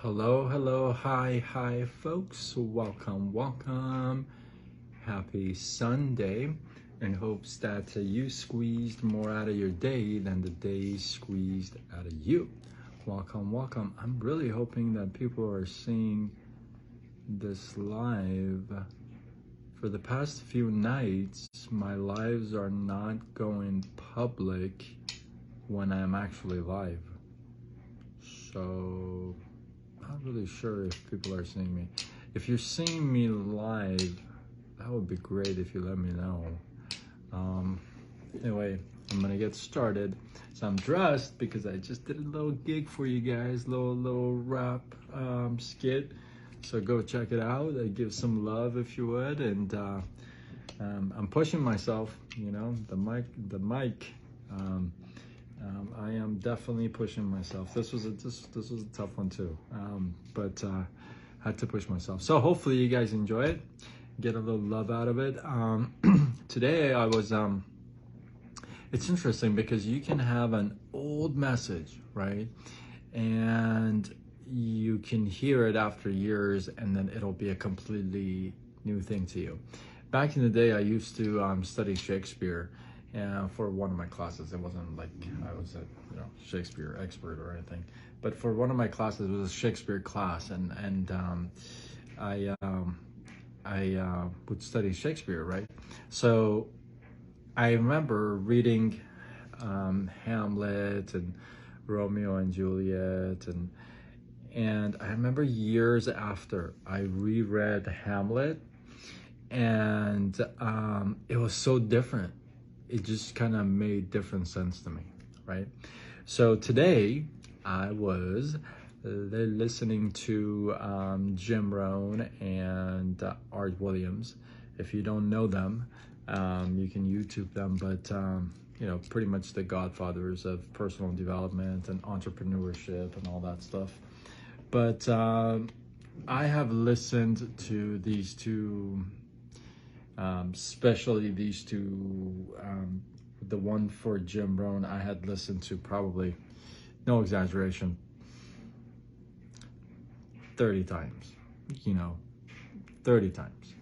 Hello, hello, hi, folks. Welcome. Happy Sunday. In hopes that you squeezed more out of your day than the day squeezed out of you. Welcome. I'm really hoping that people are seeing this live. For the past few nights, my lives are not going public when I'm actually live. So not really sure if people are seeing me. If you're seeing me live, that would be great if you let me know. Anyway, I'm gonna get started. So I'm dressed because I just did a little gig for you guys, little rap skit. So go check it out. I give some love if you would, and I'm pushing myself. You know, the mic. I am definitely pushing myself. This was a tough one too, but had to push myself. So hopefully you guys enjoy it, get a little love out of it. Today I was. It's interesting because you can have an old message, right, and you can hear it after years, and then it'll be a completely new thing to you. Back in the day, I used to study Shakespeare. For one of my classes. It wasn't like I was a Shakespeare expert or anything, but for one of my classes, it was a Shakespeare class, and I would study Shakespeare, right? So I remember reading Hamlet and Romeo and Juliet, and I remember years after I reread Hamlet, and it was so different. It just kind of made different sense to me, right? So today I was listening to Jim Rohn and Art Williams. If you don't know them, you can YouTube them, but pretty much the godfathers of personal development and entrepreneurship and all that stuff. But I have listened to these two, especially these two. The one for Jim Rohn, I had listened to probably, no exaggeration, 30 times, 30 times.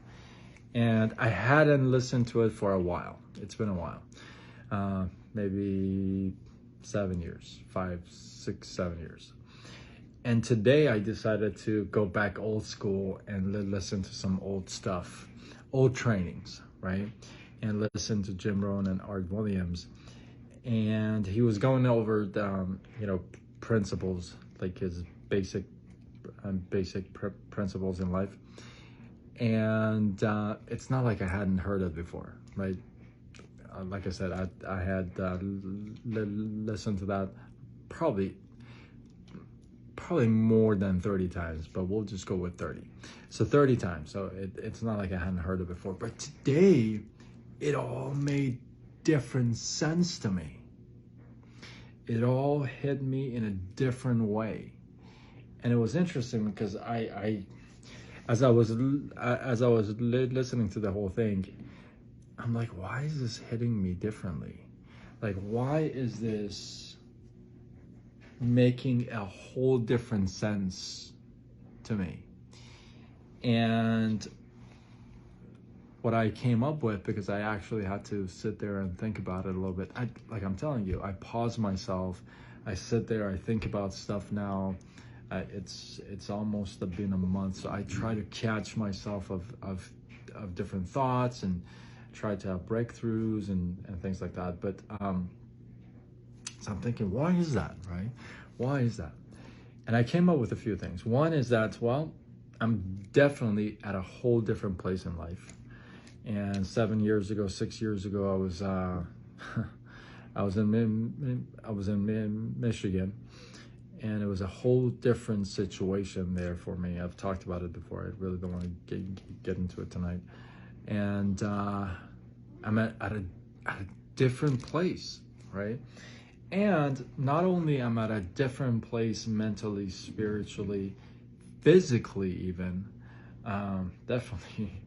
And I hadn't listened to it for a while. It's been a while, maybe 7 years, 5, 6, 7 years. And today I decided to go back old school and listen to some old stuff, old trainings, right? And listen to Jim Rohn and Art Williams. And he was going over the, principles, like his basic principles in life. And it's not like I hadn't heard it before, right? Like I said, I had listened to that probably more than 30 times, but we'll just go with 30. So 30 times. So it's not like I hadn't heard it before. But today, it all made different sense to me. It all hit me in a different way. And it was interesting because as I was listening to the whole thing, I'm like, why is this hitting me differently? Like, why is this making a whole different sense to me? And what I came up with, because I actually had to sit there and think about it a little bit. I'm telling you, I pause myself. I sit there, I think about stuff now. It's almost been a month, so I try to catch myself of different thoughts and try to have breakthroughs and things like that. But so I'm thinking, why is that, right? Why is that? And I came up with a few things. One is that, well, I'm definitely at a whole different place in life. And 6 years ago, I was in Michigan, and it was a whole different situation there for me. I've talked about it before. I really don't want to get into it tonight. And I'm at a different place, right? And not only I'm at a different place mentally, spiritually, physically, even, definitely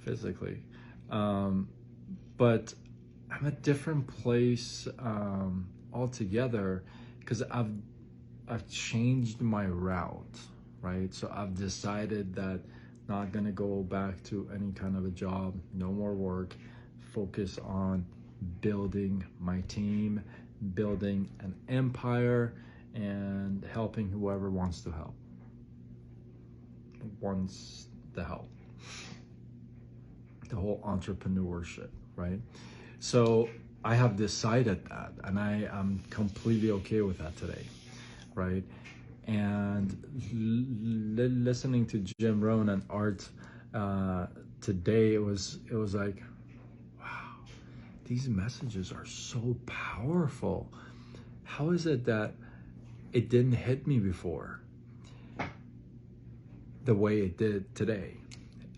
physically, but I'm a different place altogether, because I've I've changed my route, right? So I've decided that not gonna go back to any kind of a job, no more work, focus on building my team, building an empire, and helping whoever wants to help, wants the help, the whole entrepreneurship, right? So I have decided that, and I am completely okay with that today, right? And listening to Jim Rohn and Art today, it was like, wow, these messages are so powerful. How is it that it didn't hit me before the way it did today?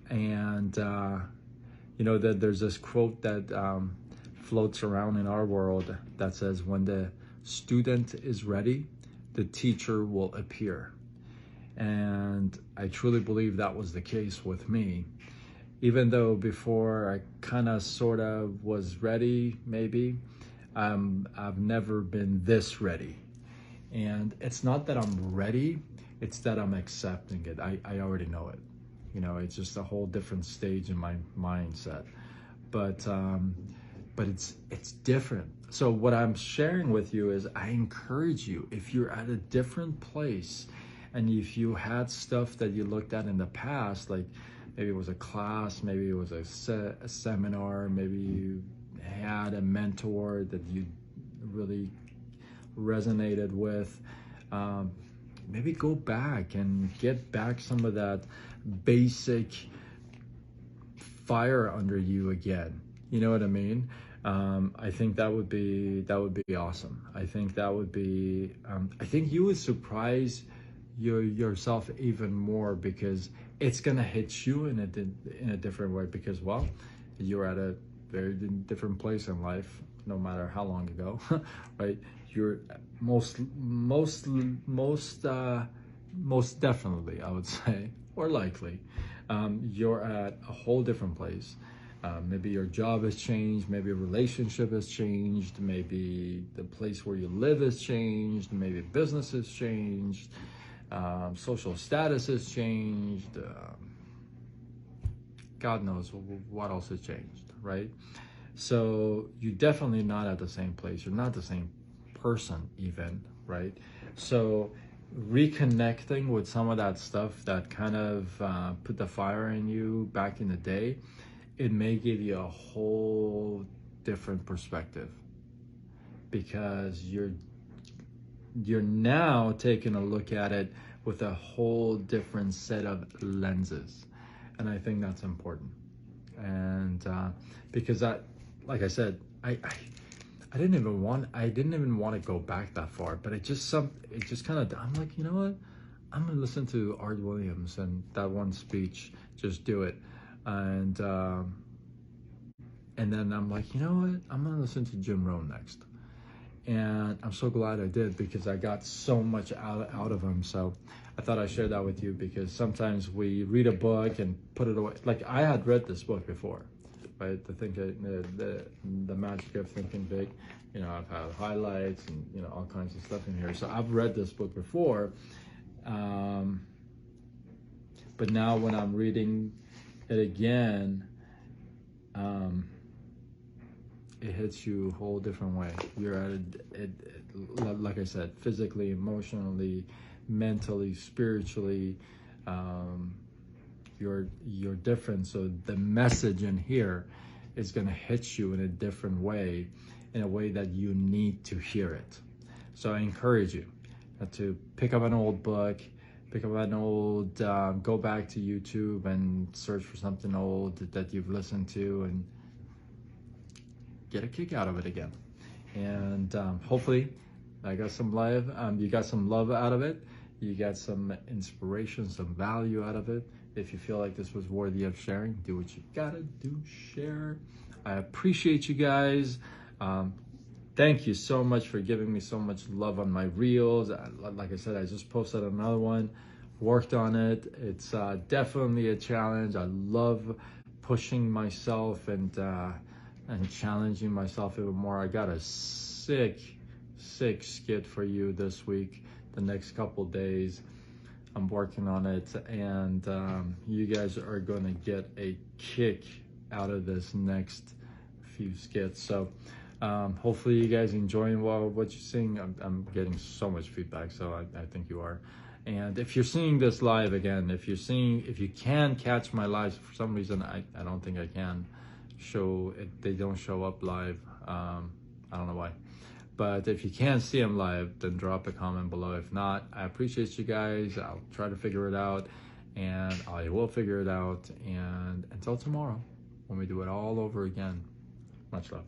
And you know, that there's this quote that floats around in our world that says, when the student is ready, the teacher will appear. And I truly believe that was the case with me. Even though before I kind of sort of was ready, maybe, I've never been this ready. And it's not that I'm ready, it's that I'm accepting it. I already know it. You know, it's just a whole different stage in my mindset. But it's different. So what I'm sharing with you is, I encourage you, if you're at a different place, and if you had stuff that you looked at in the past, like maybe it was a class, maybe it was a seminar, maybe you had a mentor that you really resonated with, maybe go back and get back some of that basic fire under you again. You know what I mean? I think that would be awesome. I think that would be. I think you would surprise yourself even more, because it's gonna hit you in a different way. Because, well, you're at a very different place in life, no matter how long ago, right? You're most definitely, I would say, or likely, you're at a whole different place. Maybe your job has changed, maybe a relationship has changed, maybe the place where you live has changed, maybe business has changed, social status has changed, God knows what else has changed, right? So you're definitely not at the same place, you're not the same person even, right? So reconnecting with some of that stuff that kind of put the fire in you back in the day, it may give you a whole different perspective, because you're now taking a look at it with a whole different set of lenses, and I think that's important. And because like I said, I didn't even want to go back that far, but it just kind of, I'm like, you know what, I'm gonna listen to Art Williams and that one speech, Just Do It. And then I'm like, you know what, I'm gonna listen to Jim Rohn next. And I'm so glad I did, because I got so much out of him. So I thought I'd share that with you, because sometimes we read a book and put it away. Like, I had read this book before, right? The Magic of Thinking Big. You know, I've had highlights and, you know, all kinds of stuff in here. So I've read this book before. But now when I'm reading it again, it hits you a whole different way. You're at it, like I said, physically, emotionally, mentally, spiritually, you're different. So the message in here is going to hit you in a different way, in a way that you need to hear it. So I encourage you to pick up an old book, go back to YouTube and search for something old that you've listened to, and get a kick out of it again. And hopefully I got some love, you got some love out of it, you got some inspiration, some value out of it. If you feel like this was worthy of sharing, do what you gotta do, share. I appreciate you guys. Thank you so much for giving me so much love on my reels. Like I said, I just posted another one, worked on it. It's definitely a challenge. I love pushing myself and challenging myself even more. I got a sick skit for you this week the next couple days. I'm working on it, and you guys are going to get a kick out of this next few skits. So hopefully you guys enjoying what you're seeing. I'm getting so much feedback, so I think you are. And if you're seeing this live again, if you can catch my lives, for some reason I don't think I can show it, they don't show up live. I don't know why. But if you can't see them live, then drop a comment below. If not, I appreciate you guys. I'll try to figure it out, and I will figure it out. And until tomorrow, when we do it all over again, much love.